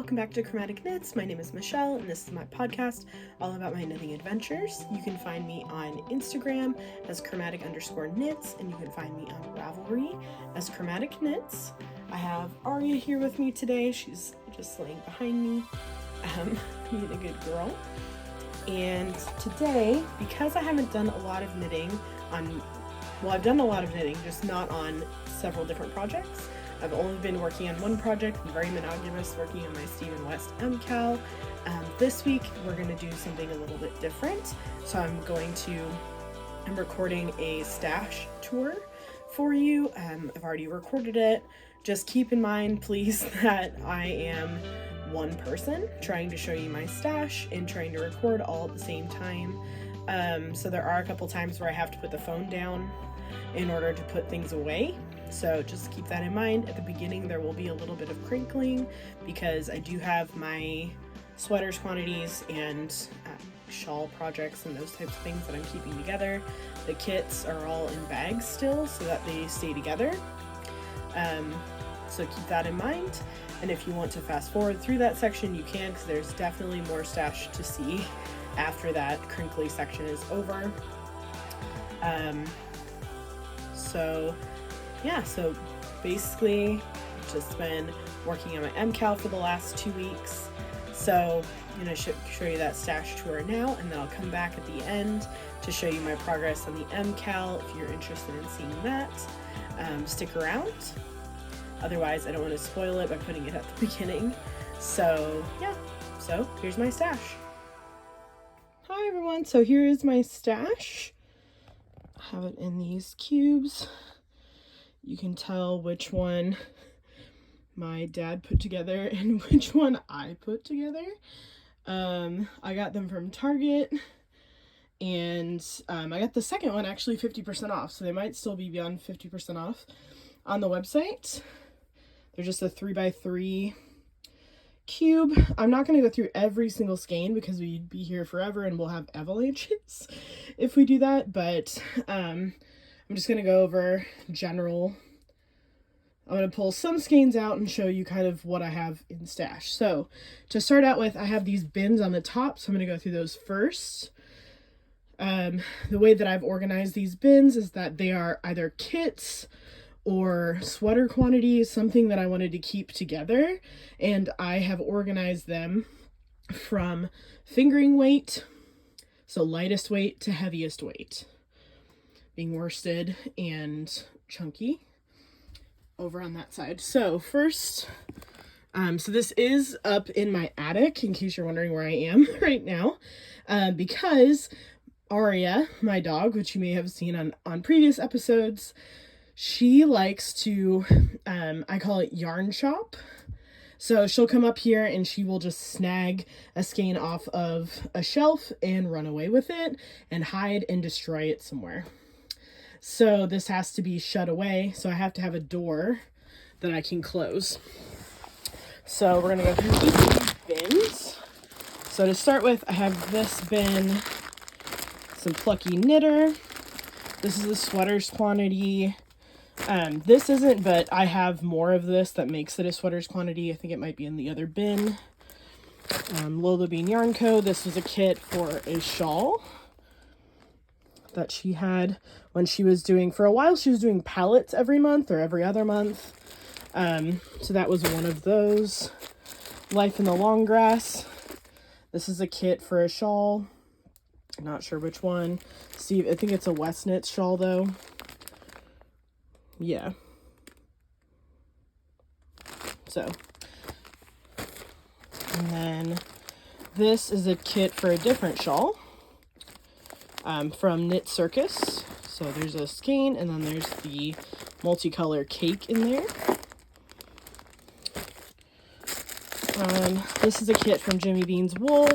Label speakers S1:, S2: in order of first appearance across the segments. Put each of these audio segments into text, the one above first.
S1: welcome back to Chromatic Knits. My name is Michelle, and this is my podcast all about my knitting adventures. You can find me on Instagram as chromatic_knits, and you can find me on Ravelry as ChromaticKnits. I have Aria here with me today. She's just laying behind me, being a good girl. And today, because I haven't done a lot of knitting I've done a lot of knitting, just not on several different projects. I've only been working on one project, I'm very monogamous, working on my Stephen West MKAL. This week we're going to do something a little bit different. So I'm recording a stash tour for you. I've already recorded it. Just keep in mind, please, that I am one person trying to show you my stash and trying to record all at the same time. So there are a couple times where I have to put the phone down in order to put things away. So just keep that in mind. At the beginning there will be a little bit of crinkling because I do have my sweaters quantities and shawl projects and those types of things that I'm keeping together. The kits are all in bags still so that they stay together. So keep that in mind. And if you want to fast forward through that section, you can, because there's definitely more stash to see after that crinkly section is over. So basically just been working on my MKAL for the last 2 weeks. So I'm going to show you that stash tour now, and then I'll come back at the end to show you my progress on the MKAL if you're interested in seeing that. Stick around. Otherwise, I don't want to spoil it by putting it at the beginning. So here's my stash. Hi everyone, so here is my stash. I have it in these cubes. You can tell which one my dad put together and which one I put together. I got them from Target, and I got the second one actually 50% off, so they might still be beyond 50% off on the website. They're just a 3x3 cube. I'm not going to go through every single skein because we'd be here forever and we'll have avalanches if we do that, but I'm just going to go over general. I'm going to pull some skeins out and show you kind of what I have in stash. So to start out with, I have these bins on the top, so I'm going to go through those first. The way that I've organized these bins is that they are either kits or sweater quantities, something that I wanted to keep together, and I have organized them from fingering weight, so lightest weight, to heaviest weight, being worsted and chunky over on that side. So first, so this is up in my attic, in case you're wondering where I am right now, because Aria, my dog, which you may have seen on previous episodes, she likes to, I call it yarn shop. So she'll come up here and she will just snag a skein off of a shelf and run away with it and hide and destroy it somewhere. So this has to be shut away. So I have to have a door that I can close. So we're going to go through each of these bins. So to start with, I have this bin, some Plucky Knitter. This is the sweaters quantity. This isn't, but I have more of this that makes it a sweaters quantity. I think it might be in the other bin. Lola Bean Yarn Co. This was a kit for a shawl that she had when she was doing, for a while she was doing pallets every month or every other month. So that was one of those. Life in the Long Grass. This is a kit for a shawl. I'm not sure which one. Steve, I think it's a West Knits shawl though. Yeah. So. And then this is a kit for a different shawl. From Knit Circus. So there's a skein and then there's the multicolor cake in there. This is a kit from Jimmy Bean's Wool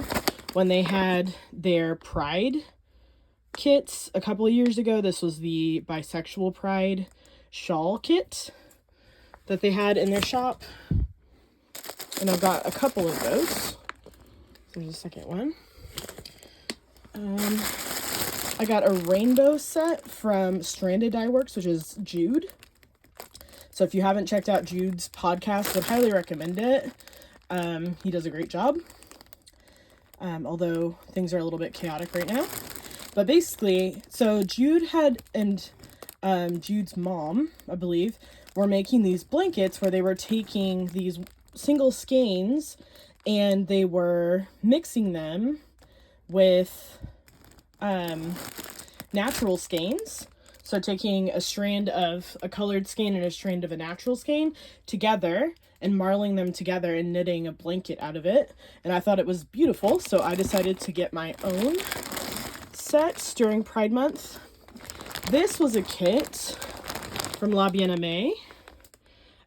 S1: when they had their Pride kits a couple of years ago. This was the Bisexual Pride shawl kit that they had in their shop. And I've got a couple of those. There's a second one. I got a rainbow set from Stranded Dye Works, which is Jude. So if you haven't checked out Jude's podcast, I would highly recommend it. He does a great job, although things are a little bit chaotic right now. But basically, so Jude and Jude's mom, I believe, were making these blankets where they were taking these single skeins and they were mixing them with natural skeins. So taking a strand of a colored skein and a strand of a natural skein together and marling them together and knitting a blanket out of it. And I thought it was beautiful, so I decided to get my own set during Pride Month. This was a kit from La Bien-Aimée.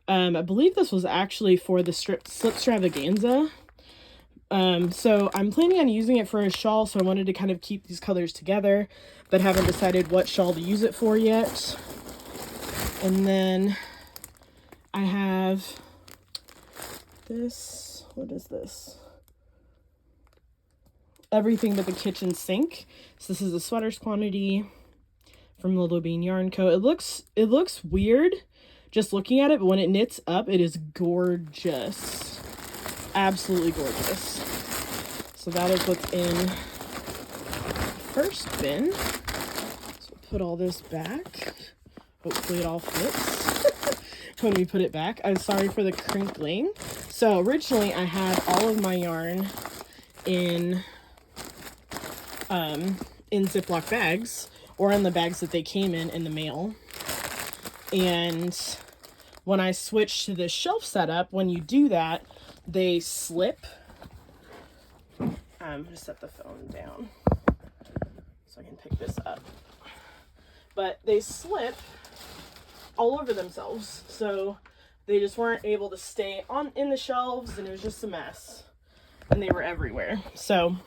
S1: I believe this was actually for the Slipstravaganza. So I'm planning on using it for a shawl, so I wanted to kind of keep these colors together, but haven't decided what shawl to use it for yet. And then I have this, what is this? Everything But the Kitchen Sink. So this is a sweaters quantity from Lilo Bean Yarn Co. It looks weird just looking at it, but when it knits up, it is gorgeous. Absolutely gorgeous. So that is what's in the first bin. So we'll put all this back. Hopefully it all fits when we put it back. I'm sorry for the crinkling. So originally I had all of my yarn in Ziploc bags, or in the bags that they came in the mail. And when I switched to this shelf setup, when you do that, they slip. I'm gonna set the phone down so I can pick this up. But they slip all over themselves, so they just weren't able to stay in the shelves, and it was just a mess. And they were everywhere. So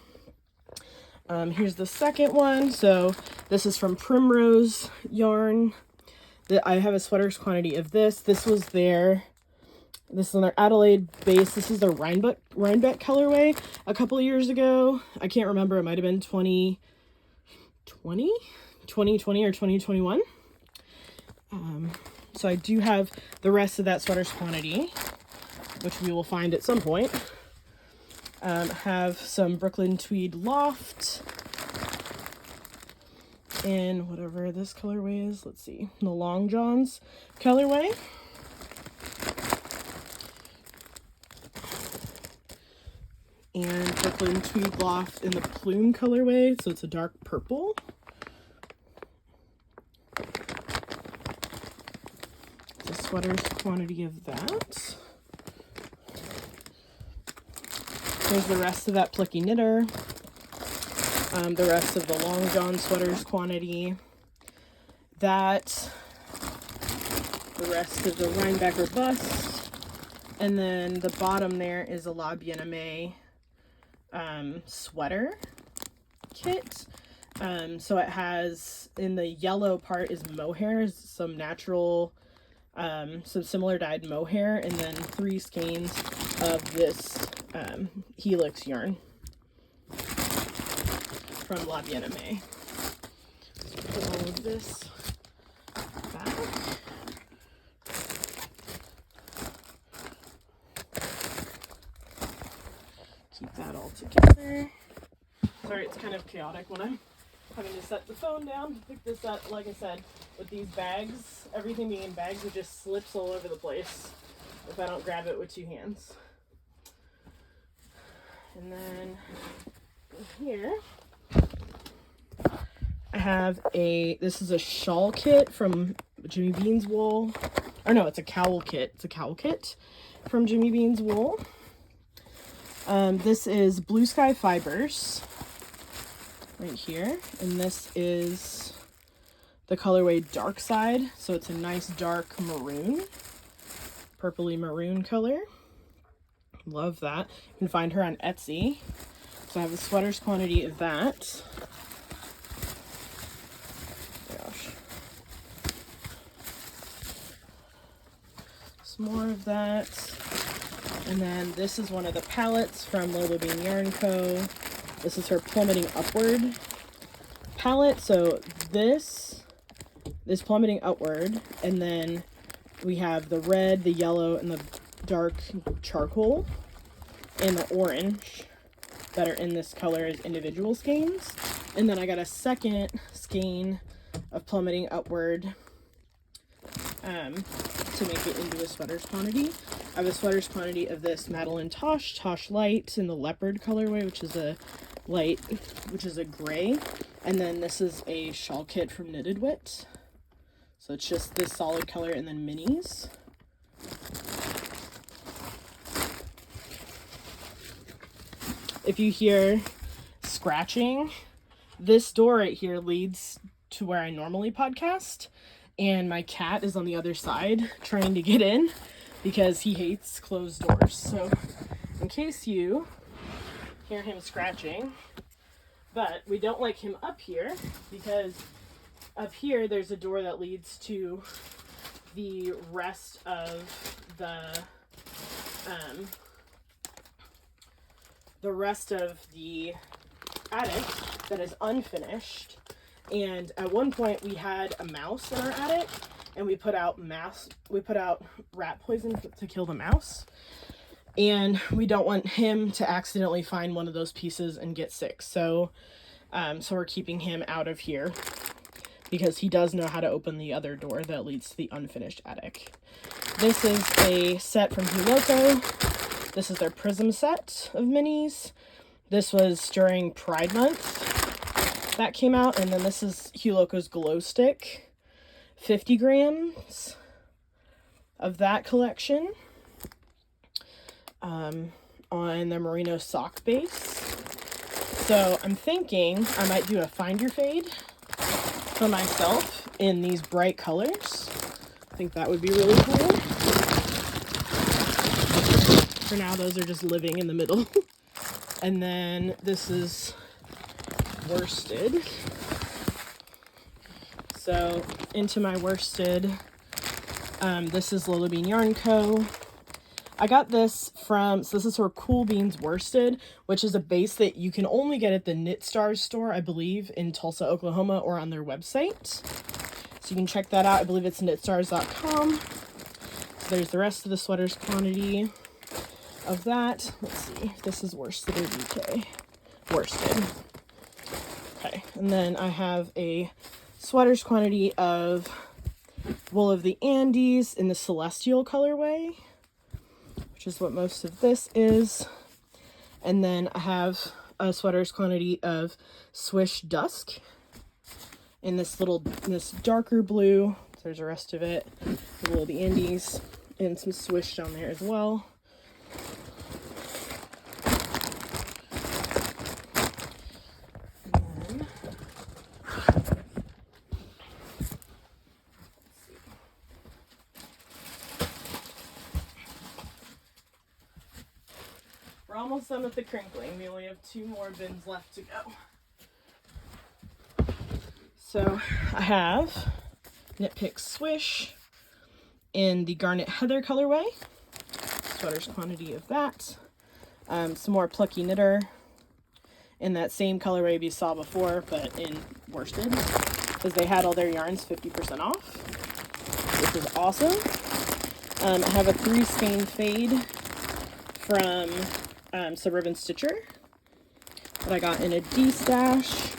S1: here's the second one. So this is from Primrose Yarn. I have a sweaters quantity of this. This is their Adelaide base. This is their Rhinebeck colorway a couple of years ago. I can't remember. It might have been 2020 or 2021. So I do have the rest of that sweaters quantity, which we will find at some point. Have some Brooklyn Tweed Loft in whatever this colorway is. Let's see, the Long Johns colorway. And Brooklyn Tweed Loft in the Plume colorway, so it's a dark purple. The sweaters quantity of that. There's the rest of that Plicky Knitter. The rest of the Long John sweaters quantity. That. The rest of the Rhinebecker Bust. And then the bottom there is a La Bien-Aimée sweater kit. So it has, in the yellow part is mohair, some natural, some similar dyed mohair, and then 3 skeins of this Helix yarn from La Bien-Aimée. So put all of this back. Keep that all together. Sorry, it's kind of chaotic when I'm having to set the phone down to pick this up. Like I said, with these bags, everything being in bags, it just slips all over the place if I don't grab it with 2 hands. And then here I have this is a shawl kit from Jimmy Bean's Wool. Or no, it's a cowl kit. It's a cowl kit from Jimmy Bean's Wool. This is Blue Sky Fibers right here. And this is the colorway Dark Side. So it's a nice dark maroon, purpley maroon color. Love that. You can find her on Etsy. So I have a sweaters quantity of that. Gosh. Some more of that. And then this is one of the palettes from Lilo Bean Yarn Co. This is her Plummeting Upward palette. So this Plummeting Upward, and then we have the red, the yellow, and the dark charcoal. and the orange that are in this color as individual skeins. And then I got a second skein of Plummeting Upward to make it into a sweater's quantity. I have a sweater's quantity of this Madeline Tosh Light in the leopard colorway, which is a light, which is a gray. And then this is a shawl kit from Knitted Wit. So it's just this solid color and then minis. If you hear scratching, this door right here leads to where I normally podcast, and my cat is on the other side trying to get in because he hates closed doors. So in case you hear him scratching, but we don't like him up here because up here there's a door that leads to the rest of the attic that is unfinished. And at one point we had a mouse in our attic, and we put out rat poison to kill the mouse, and we don't want him to accidentally find one of those pieces and get sick. So we're keeping him out of here because he does know how to open the other door that leads to the unfinished attic. This is a set from Huloko. This is their Prism set of minis. This was during Pride Month that came out. And then this is Huloko's Glow Stick, 50 grams of that collection, on the merino sock base. So I'm thinking I might do a Find Your Fade for myself in these bright colors. I think that would be really cool. For now, those are just living in the middle. And then this is worsted. So into my worsted, this is Lila Bean Yarn Co. I got this from, so this is her Cool Beans Worsted, which is a base that you can only get at the Knit Stars store, I believe, in Tulsa, Oklahoma, or on their website. So you can check that out. I believe it's knitstars.com. So there's the rest of the sweaters quantity of that. Let's see if this is worsted or DK. Worsted. Okay, and then I have a sweaters quantity of Wool of the Andes in the Celestial colorway, which is what most of this is. And then I have a sweaters quantity of Swish Dusk in this darker blue. So there's the rest of it. The Wool of the Andes and some Swish down there as well. We're almost done with the crinkling. We only have 2 more bins left to go. So I have Knit Pick Swish in the Garnet Heather colorway. Sweaters quantity of that. Some more Plucky Knitter in that same colorway we saw before, but in worsted, because they had all their yarns 50% off, which is awesome. I have a 3 skein fade from Suburban Stitcher that I got in a D-stash.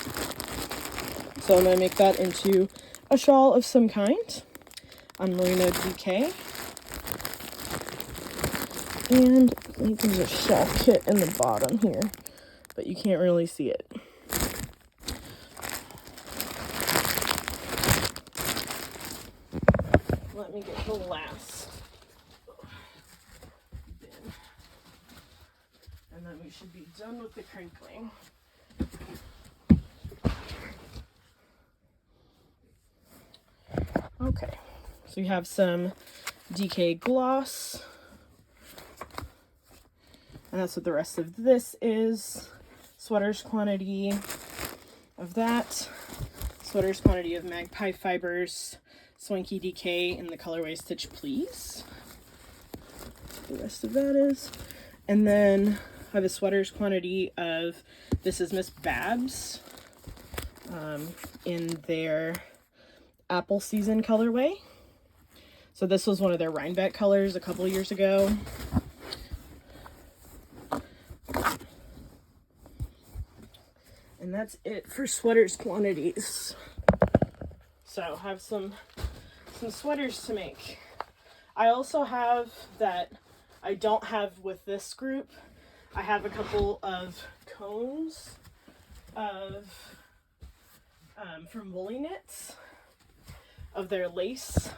S1: So I'm going to make that into a shawl of some kind on Merino DK. And I think there's a shawl kit in the bottom here, but you can't really see it. Let me get the last bin. And then we should be done with the crinkling. Okay, so we have some DK gloss, and that's what the rest of this is. Sweaters quantity of that. Sweaters quantity of Magpie Fibers Swanky DK in the colorway Stitch Please. The rest of that is. And then I have a sweaters quantity of, this is Miss Babs in their Apple Season colorway. So this was one of their Rhinebeck colors a couple years ago. that's it for sweaters quantities. So I have some sweaters to make. I also have that I don't have with this group. I have a couple of cones of from Woolly Knits of their lace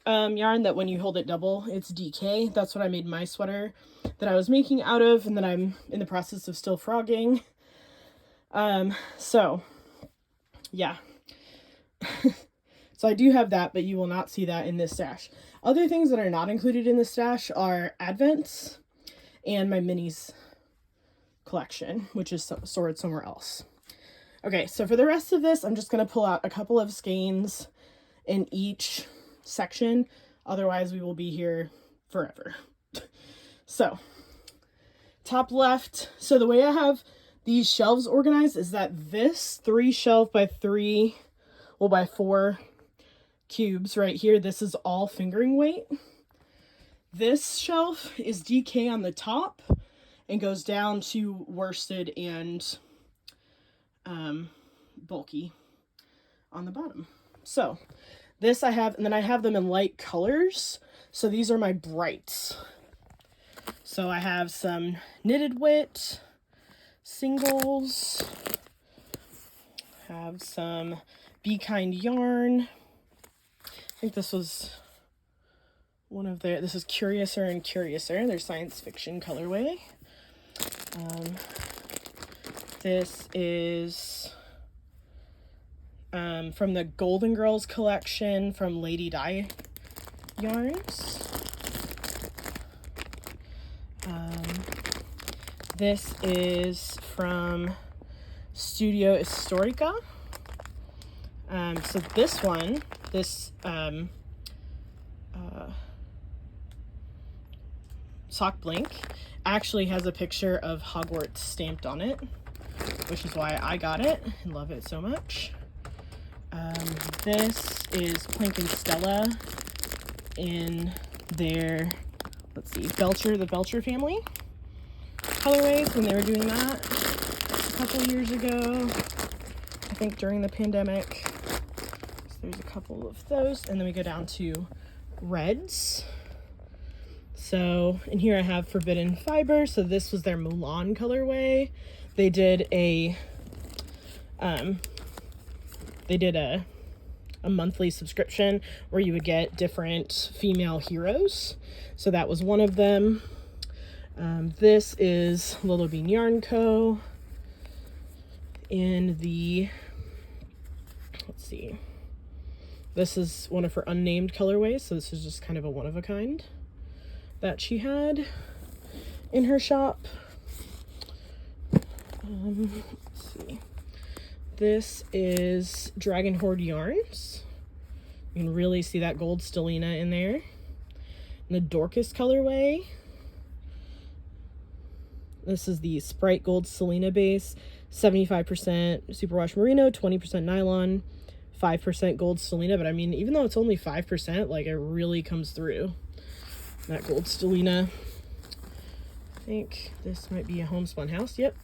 S1: yarn that when you hold it double, it's DK. That's what I made my sweater that I was making out of, and that I'm in the process of still frogging. So yeah. So I do have that, but you will not see that in this stash. Other things that are not included in the stash are Advents and my minis collection, which is stored somewhere else. Okay, so for the rest of this, I'm just going to pull out a couple of skeins in each section. Otherwise, we will be here forever. So, top left. So the way I have these shelves organized is that this 3 shelf by 3, well, by 4 cubes right here, this is all fingering weight. This shelf is DK on the top and goes down to worsted and bulky on the bottom. So this I have, and then I have them in light colors. So these are my brights. So I have some Knitted Wit singles, have some Be Kind yarn. I think this was one of their, this is Curiouser and Curiouser, their science fiction colorway. This is from the Golden Girls collection from Lady Di yarns. This is from Studio Historica. So this one, this sock blink actually has a picture of Hogwarts stamped on it, which is why I got it and love it so much. This is Plank and Stella in their, let's see, the Belcher family colorways when they were doing that a couple years ago, I think during the pandemic. So there's a couple of those, and then we go down to reds. So in here I have Forbidden Fiber. So this was their Mulan colorway. They did a monthly subscription where you would get different female heroes. So that was one of them. This is Little Bean Yarn Co. in the, let's see, this is one of her unnamed colorways. So this is just kind of a one-of-a-kind that she had in her shop. Let's see. This is Dragon Horde Yarns. You can really see that gold stellina in there. And the Dorcas colorway. This is the Sprite Gold Stellina base. 75% superwash merino, 20% nylon, 5% gold stellina. But I mean, even though it's only 5%, like, it really comes through. That gold stellina. I think this might be a homespun house. Yep.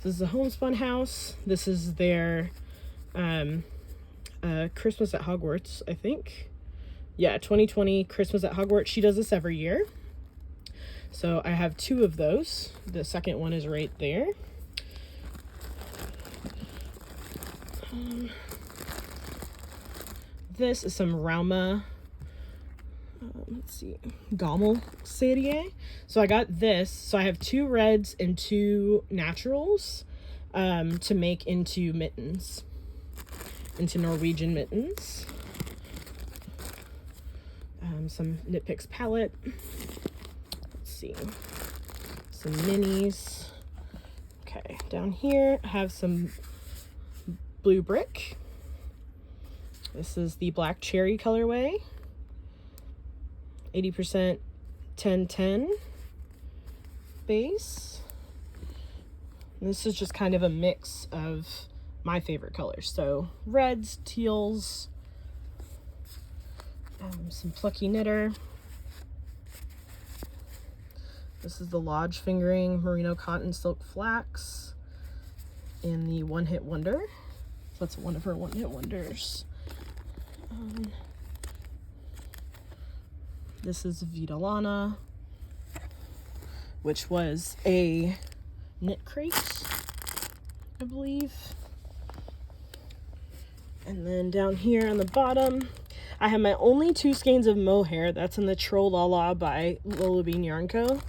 S1: This is a homespun house. This is their Christmas at Hogwarts, I think. Yeah, 2020 Christmas at Hogwarts. She does this every year. So I have 2 of those. The second one is right there. This is some Rauma, let's see, Gommel serie. So I got this. So I have 2 reds and 2 naturals to make into mittens, into Norwegian mittens. Some Knit Picks palette. Let's see, some minis. Okay, down here I have some blue brick. This is the Black Cherry colorway. 80% 10-10 base. And this is just kind of a mix of my favorite colors. So reds, teals, some Plucky Knitter. This is the Lodge Fingering Merino Cotton Silk Flax in the One Hit Wonder. So that's one of her One Hit Wonders. This is Vita Lana, which was a knit crate, I believe. And then down here on the bottom, I have my only 2 skeins of mohair. That's in the Trollala by Lola Bean Yarn Co.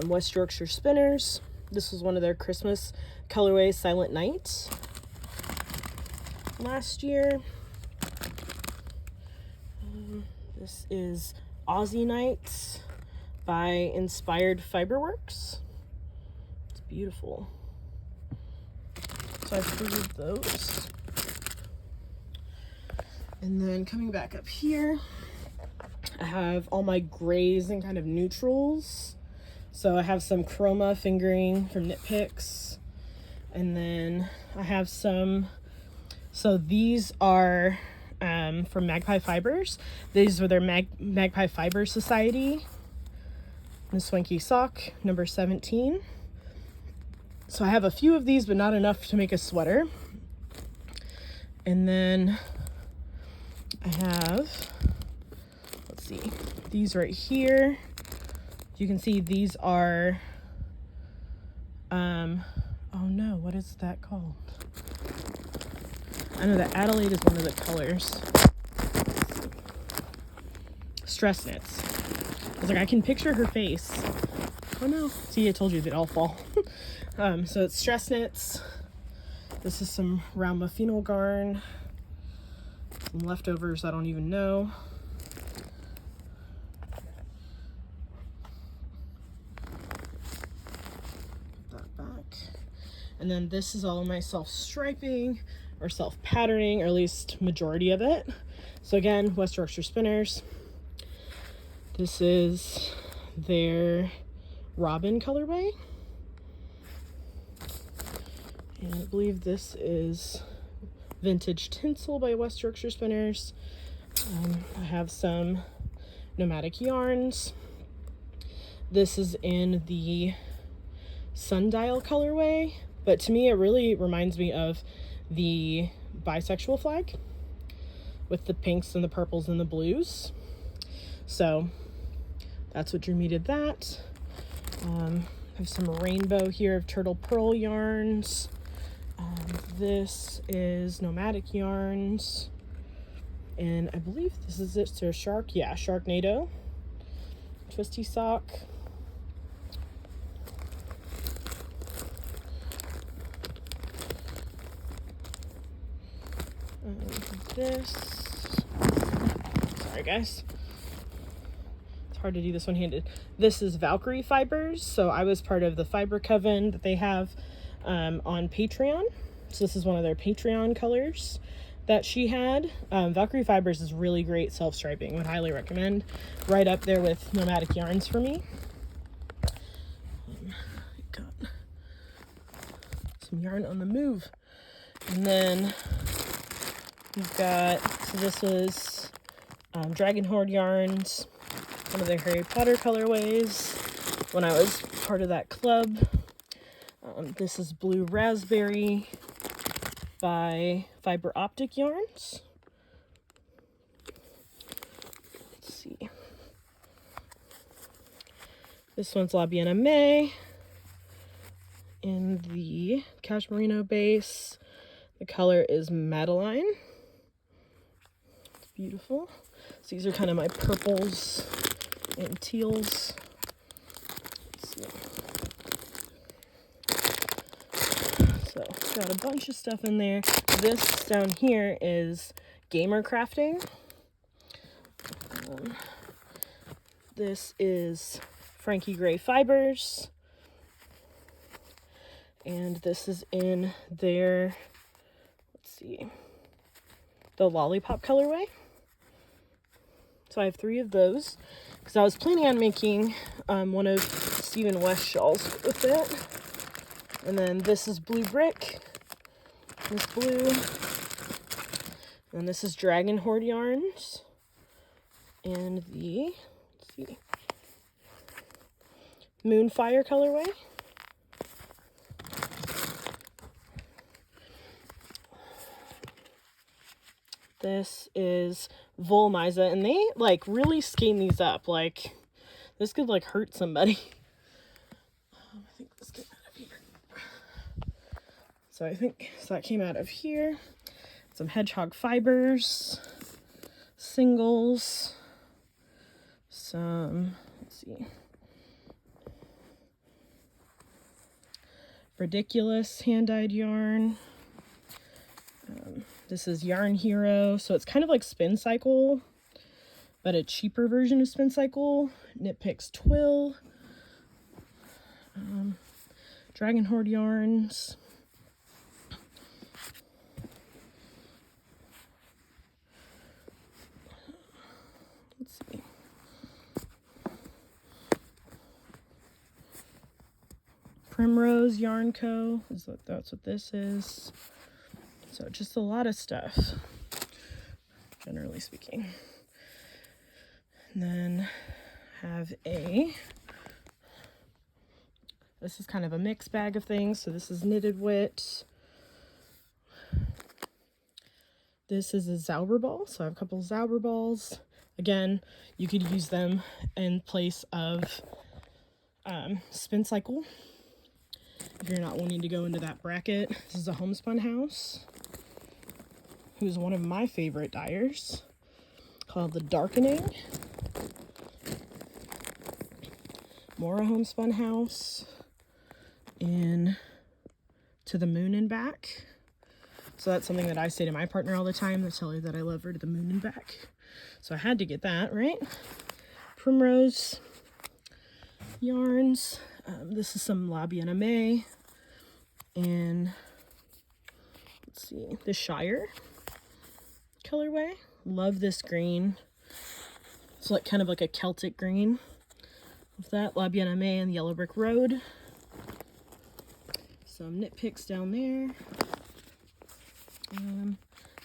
S1: West Yorkshire Spinners. This was one of their Christmas colorways, Silent Night, last year. This is Aussie Nights by Inspired Fiberworks. It's beautiful. So I've 3 of those. And then coming back up here, I have all my grays and kind of neutrals. So I have some chroma fingering from Knit Picks. And then I have some, so these are from Magpie Fibers. These were their Magpie Fiber Society. The Swanky Sock, number 17. So I have a few of these, but not enough to make a sweater. And then I have, let's see, these right here. You can see these are, oh no, what is that called? I know that Adelaide is one of the colors. Stress Knits. I was like, I can picture her face. Oh no, see, I told you they'd all fall. So it's Stress Knits. This is some round muffino garn. Some leftovers I don't even know. Put that back. And then this is all of my self-striping or self-patterning, or at least majority of it. So again, West Yorkshire Spinners. This is their Robin colorway. And I believe this is Vintage Tinsel by West Yorkshire Spinners. I have some Nomadic yarns. This is in the Sundial colorway, but to me it really reminds me of the bisexual flag with the pinks and the purples and the blues. So that's what drew me to that. I have some rainbow here of Turtle Pearl yarns. This is Nomadic yarns, and I believe this is it. So Shark, yeah, Sharknado twisty sock. This, sorry guys, it's hard to do this one-handed. This is Valkyrie Fibers. So I was part of the Fiber Coven that they have on Patreon. So this is one of their Patreon colors that she had. Valkyrie Fibers is really great self-striping. Would highly recommend. Right up there with Nomadic yarns for me. Got some yarn on the move. And then we've got, so this was Dragon Horde yarns, one of their Harry Potter colorways when I was part of that club. This is Blue Raspberry by Fiber Optic Yarns. Let's see. This one's La Biena May in the Cashmerino base. The color is Madeline. It's beautiful. So these are kind of my purples and teals. Let's see. So got a bunch of stuff in there. This down here is Gamer Crafting. This is Frankie Gray Fibers. And this is in their, let's see, the Lollipop colorway. So I have 3 of those because I was planning on making one of Stephen West shawls with it. And then this is Blue Brick, this blue, and this is Dragon Horde yarns, and the, let's see, Moonfire colorway. This is Volmiza, and they like really skein these up. Like this could like hurt somebody. I think this came out of here. So that came out of here. Some hedgehog fibers, singles, some, let's see, ridiculous hand-dyed yarn. This is Yarn Hero, so it's kind of like Spin Cycle, but a cheaper version of Spin Cycle. Knit Picks Twill, Dragon Horde yarns. Let's see. Primrose Yarn Co. That's what this is. So just a lot of stuff, generally speaking. And then have this is kind of a mixed bag of things. So this is Knitted Wit. This is a Zauber ball. So I have a couple of Zauber balls. Again, you could use them in place of Spin Cycle if you're not wanting to go into that bracket. This is a Homespun House, who's one of my favorite dyers, called The Darkening. More a Homespun House in To the Moon and Back. So that's something that I say to my partner all the time. I tell her that I love her to the moon and back. So I had to get that, right? Primrose yarns. This is some La Bien Aimée. And let's see, the Shire colorway. Love this green. It's like kind of like a Celtic green. With that, La Bien Aimée and Yellow Brick Road. Some knit picks down there.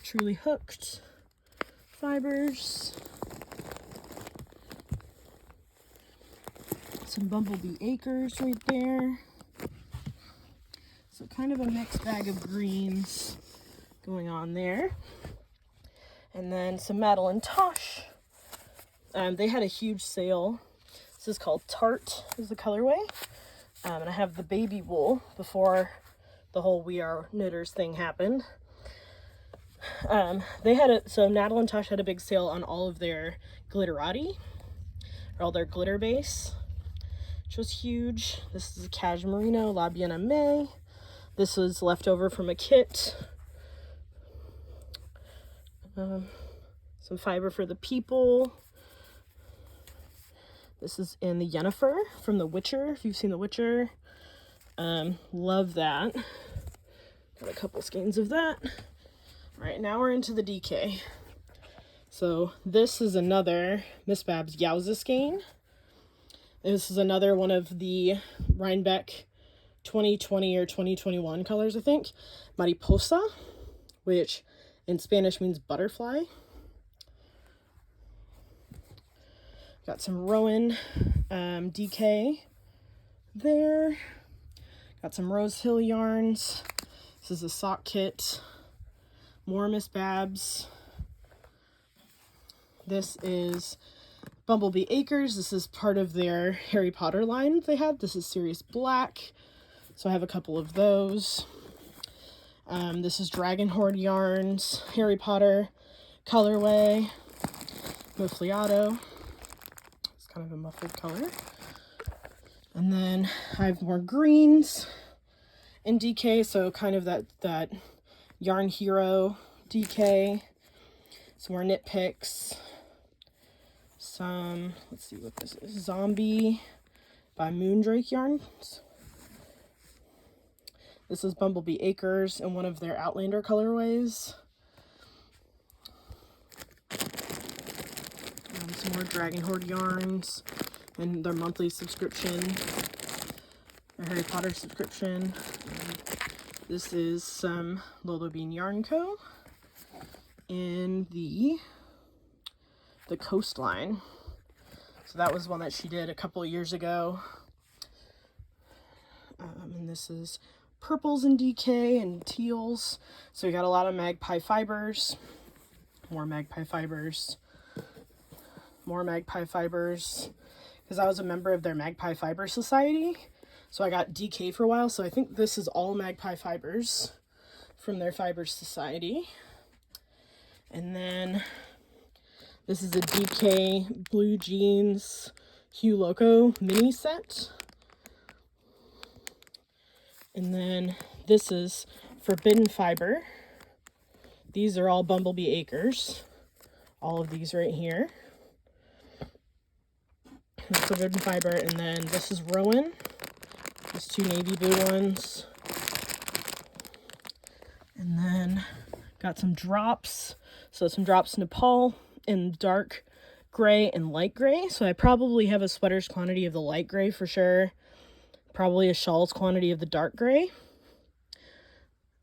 S1: Truly Hooked fibers. Some Bumblebee Acres right there. So kind of a mixed bag of greens going on there. And then some Madeline Tosh. They had a huge sale. This is called Tart is the colorway. And I have the baby wool before the whole We Are Knitters thing happened. So Madeline Tosh had a big sale on all of their glitterati, or all their glitter base, which was huge. This is a Cashmerino La Bien Aimée. This was left over from a kit. Some fiber for the people. This is in the Yennefer from The Witcher, if you've seen The Witcher. Love that. Got a couple skeins of that. All right, now we're into the DK. So this is another Miss Babs Yowza skein. This is another one of the Rhinebeck 2020 or 2021 colors, I think. Mariposa, which in Spanish means butterfly. Got some Rowan DK there. Got some Rose Hill yarns. This is a sock kit. More Miss Babs. This is Bumblebee Acres. This is part of their Harry Potter line they had. This is Sirius Black. So I have a couple of those. This is Dragon Horde yarns, Harry Potter colorway, Muffliato. It's kind of a muffled color. And then I have more greens in DK, so kind of that Yarn Hero DK. Some more knit picks. Some, let's see what this is, Zombie by Moondrake Yarns. This is Bumblebee Acres in one of their Outlander colorways. Some more Dragon Horde yarns and their monthly subscription, their Harry Potter subscription. This is some Lolo Bean Yarn Co. in the Coastline. So that was one that she did a couple of years ago. And this is purples in DK and teals. So we got a lot of Magpie fibers. More magpie fibers. More magpie fibers. Because I was a member of their Magpie Fiber Society. So I got DK for a while. So I think this is all magpie fibers from their Fiber Society. And then this is a DK Blue Jeans Hue Loco mini set. And then this is Forbidden Fiber. These are all Bumblebee Acres. All of these right here. Forbidden Fiber. And then this is Rowan. These two navy blue ones. And then got some drops. So some drops Nepal in dark gray and light gray. So I probably have a sweater's quantity of the light gray for sure. Probably a shawl's quantity of the dark gray.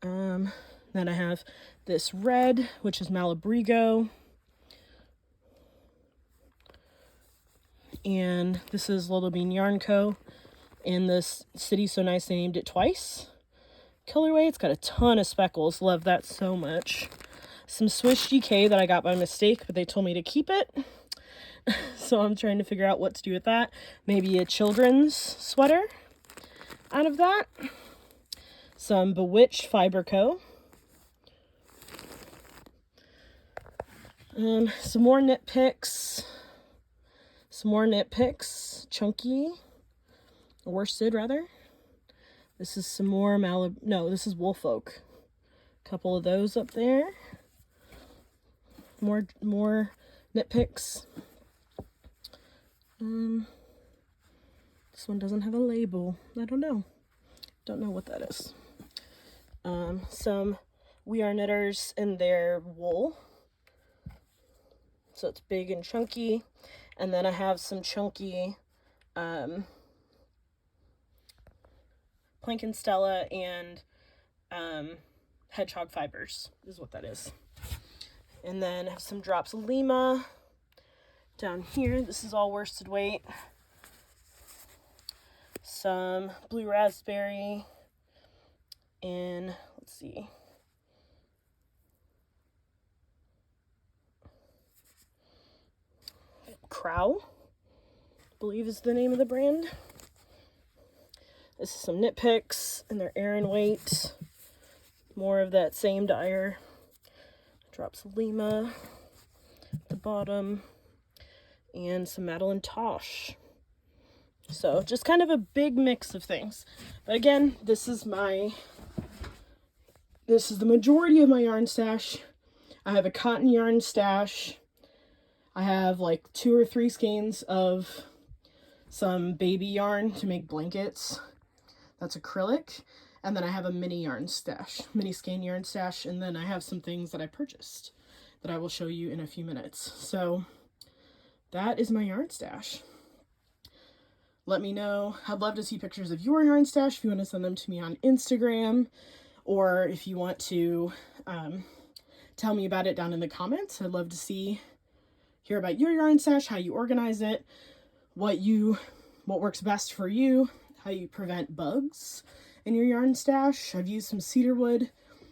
S1: Then I have this red, which is Malabrigo. And this is Little Bean Yarn Co. And this City So Nice they named it twice. Colorway, it's got a ton of speckles. Love that so much. Some Swish GK that I got by mistake, but they told me to keep it. So I'm trying to figure out what to do with that. Maybe a children's sweater out of that. Some Bewitched Fiber Co. Some more knit picks. Chunky. Worsted, rather. This is some more this is Woolfolk. A couple of those up there. More knit picks. This one doesn't have a label. I don't know what that is. Some We Are Knitters in their wool. So it's big and chunky. And then I have some chunky Plank and Stella and Hedgehog fibers is what that is. And then I have some drops of Lima down here. This is all worsted weight. Some blue raspberry and let's see. Crow, I believe is the name of the brand. This is some knit picks and their Aran weight. More of that same dyer. Drops of Lima at the bottom. And some Madeline Tosh. So just kind of a big mix of things. But again, this is the majority of my yarn stash. I have a cotton yarn stash. I have like 2 or 3 skeins of some baby yarn to make blankets. That's acrylic. And then I have a mini skein yarn stash. And then I have some things that I purchased that I will show you in a few minutes. So that is my yarn stash. Let me know. I'd love to see pictures of your yarn stash if you want to send them to me on Instagram, or if you want to tell me about it down in the comments. I'd love to hear about your yarn stash, how you organize it, what works best for you, how you prevent bugs in your yarn stash. I've used some cedarwood,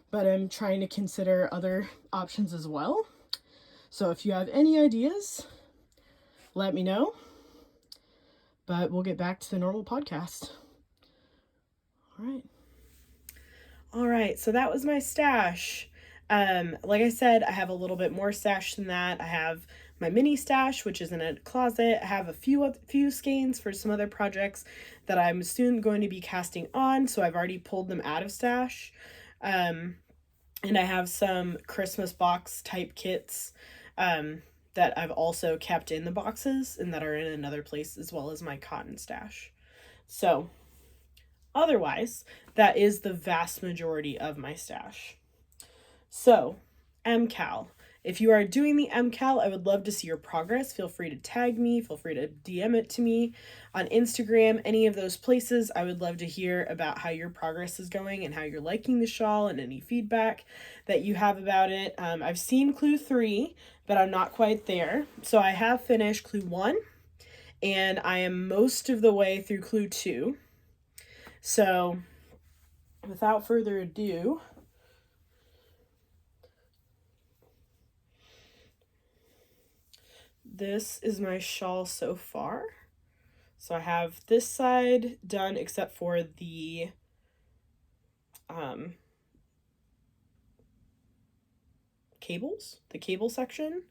S1: but I'm trying to consider other options as well. So if you have any ideas, let me know. But we'll get back to the normal podcast. All right, so that was my stash. Like I said, I have a little bit more stash than that. I have my mini stash, which is in a closet. I have a few skeins for some other projects that I'm soon going to be casting on, so I've already pulled them out of stash. And I have some Christmas box type kits that I've also kept in the boxes and that are in another place, as well as my cotton stash. So otherwise, that is the vast majority of my stash. So MKAL. If you are doing the MKAL, I would love to see your progress. Feel free to tag me. Feel free to DM it to me on Instagram, any of those places. I would love to hear about how your progress is going and how you're liking the shawl and any feedback that you have about it. I've seen Clue 3, but I'm not quite there. So I have finished Clue 1, and I am most of the way through Clue 2. So without further ado, this is my shawl so far. So I have this side done except for the cables, the cable section,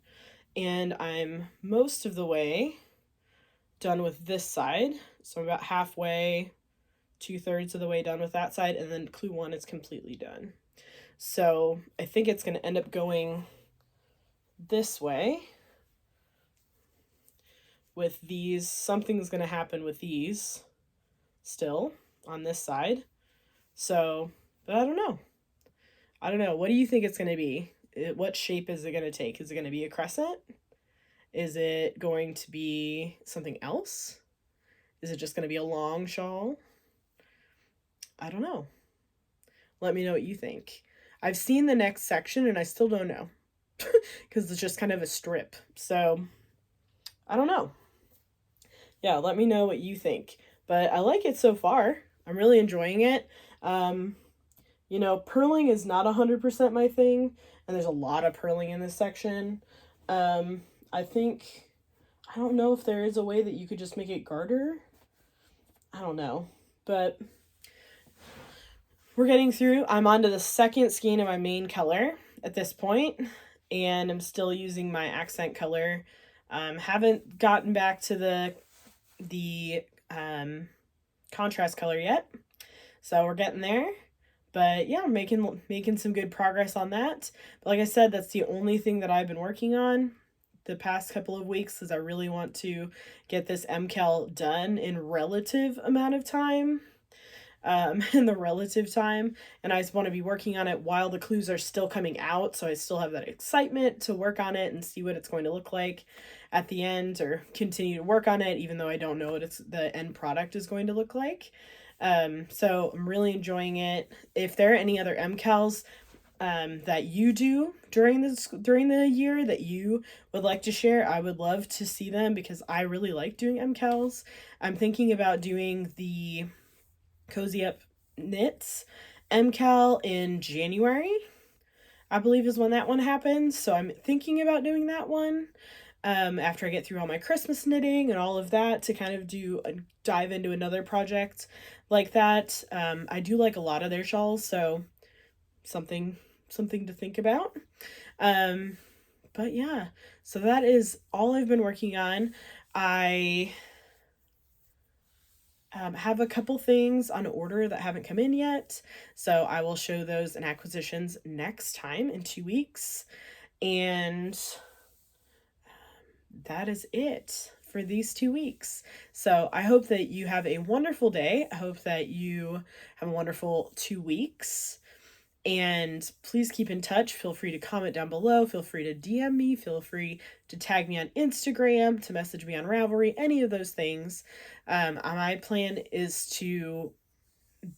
S1: and I'm most of the way done with this side. So I'm about halfway, 2/3 of the way done with that side, and then clue 1 is completely done. So I think it's going to end up going this way with these. Something's going to happen with these still on this side. So, but I don't know. What do you think it's going to be? What shape is it going to take? Is it going to be a crescent? Is it going to be something else? Is it just going to be a long shawl? I don't know. Let me know what you think. I've seen the next section and I still don't know because it's just kind of a strip. So I don't know. Yeah, let me know what you think. But I like it so far. I'm really enjoying it. You know, purling is not 100% my thing, and there's a lot of purling in this section. I don't know if there is a way that you could just make it garter. I don't know, but we're getting through. I'm on to the second skein of my main color at this point, and I'm still using my accent color. Haven't gotten back to the contrast color yet, so we're getting there. But yeah, I'm making some good progress on that. But like I said, that's the only thing that I've been working on the past couple of weeks, because I really want to get this MKAL done in relative amount of time. In the relative time, and I just want to be working on it while the clues are still coming out, so I still have that excitement to work on it and see what it's going to look like at the end, or continue to work on it even though I don't know what the end product is going to look like. So I'm really enjoying it. If there are any other MKALs that you do during the year that you would like to share, I would love to see them, because I really like doing MKALs. I'm thinking about doing the Cozy Up Knits MKAL in January, I believe is when that one happens. So I'm thinking about doing that one after I get through all my Christmas knitting and all of that, to kind of dive into another project like that. I do like a lot of their shawls, so something to think about. But yeah, so that is all I've been working on. I have a couple things on order that haven't come in yet, so I will show those in acquisitions next time in 2 weeks. And that is it for these 2 weeks. So I hope that you have a wonderful day. I hope that you have a wonderful 2 weeks. And please keep in touch. Feel free to comment down below. Feel free to DM me. Feel free to tag me on Instagram, to message me on Ravelry, any of those things. My plan is to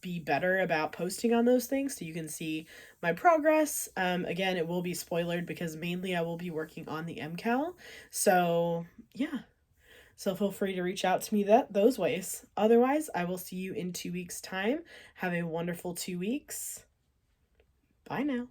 S1: be better about posting on those things so you can see my progress. Again, it will be spoilered because mainly I will be working on the MKAL. So yeah. So feel free to reach out to me those ways. Otherwise, I will see you in 2 weeks' time. Have a wonderful 2 weeks. Bye now.